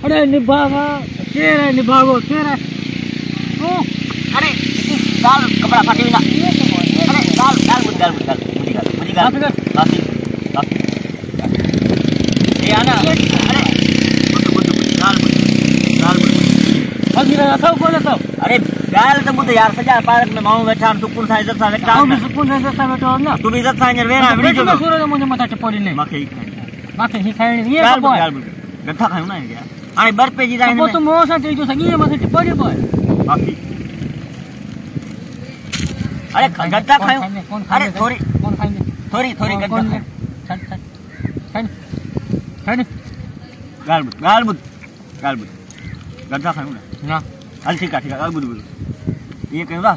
अरे निभागा तेरा निभागो तेरा अरे गाल कपड़ा फाटी बिना अरे गाल मुझी गाल काफी ये आना अरे गाल सब बोले सब अरे गाल तो मुझे यार सजा पार्क में माऊ बैठा सुकून सा इज्जत सा बैठा मैं सुकून से बैठा बैठो ना तू भी इज्जत सा इंजर वेरा वीडियो में सूरज मुझे मथा चपोड़ी नहीं माखे ही खाई ये गाल गट्ठा खाऊ ना क्या अरे बर पे जी जाए तो मोसा ते जो सगी मथे चपोड़ी बोय काफी अरे गट्ठा खाऊ अरे थोड़ी गट्ठा छन गाल गट्ठा खाऊ ना हल ठीक है गाल बुद ये कहो ना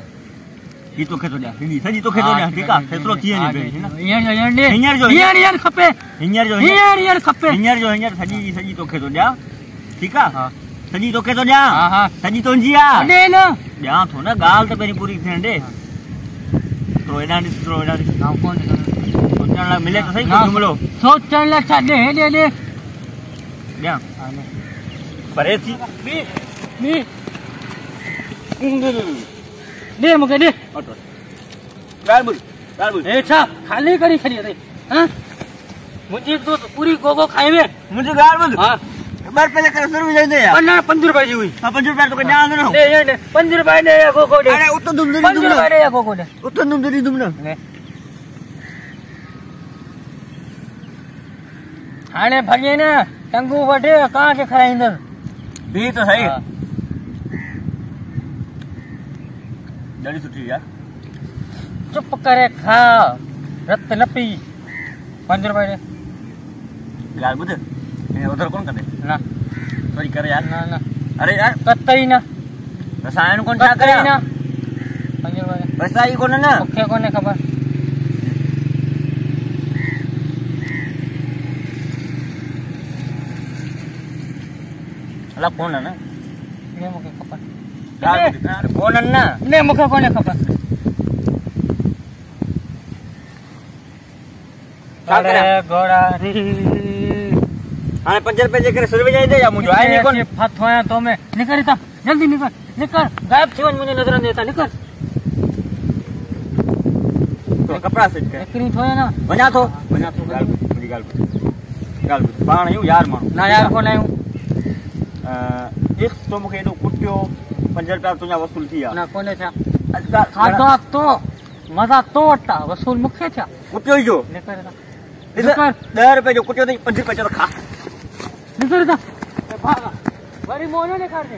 ये तो खेतो जा सजी तो खेतो जा ठीक है खेतरो किए ने है ना हियर खपे हियर सजी तो खेतो जा ठीक है हां सजी तो खेतो जा हां सजी तो जिया दे ना जा थो ना गाल तो पेरी पूरी थेन दे स्ट्रोइडा नाम कौन सोचन ला मिले तो सही को जुमलो सोचन ला छा दे जा परे थी मी दे मुके दे गाल बुल ए छा खाली करी खरी रे हां मुझे तो पूरी गोगो खाए में मुझे गाल बुल हां बार पहले कर शुरू जाई दे यार 5 रुपए जी हुई हां 5 रुपए तो क्या ना दे 5 रुपए दे गोगो दे अरे उतो दुम दे 5 रुपए दे गोगो दे उतो दुम ना हाने भगे ना टंगू वटे कहां के खराइंदर भी तो सही जड़ी सुठी यार चुप करे खा रत न पी 5 रुपए दे गाल बुद उधर कौन करे ना सॉरी करे यार ना अरे यार कतई ना रसायन कौन क्या करे ना 5 रुपए पैसा ही कौन ना ओके कोने खबर अला कौन है ना ने मुके खबर यार कौन है ना ने मुके कोने खबर अरे घोड़ा री हां 5 रुपए जे करे सर्वे जाई दे या मुझे आए नहीं कौन फत होया तो मैं निकल ता जल्दी निकल गायब थी मुझे नजर नहीं देता निकल तो कपड़ा सेट कर एकरी होया ना बना तो गाल मुझे गाल बाण यू यार मानो ना यार को नहीं इस तो मुके तो कुटियो 5 रुपया तुजा वसूल थिया ना कोने था खादा तो मजा तोटा वसूल मुखे था कुटियो जो निकल ता इधर 10 रुपए जो कुटियो 5 रुपए जो खा निकल ता भागा बड़ी मोने ने कर दे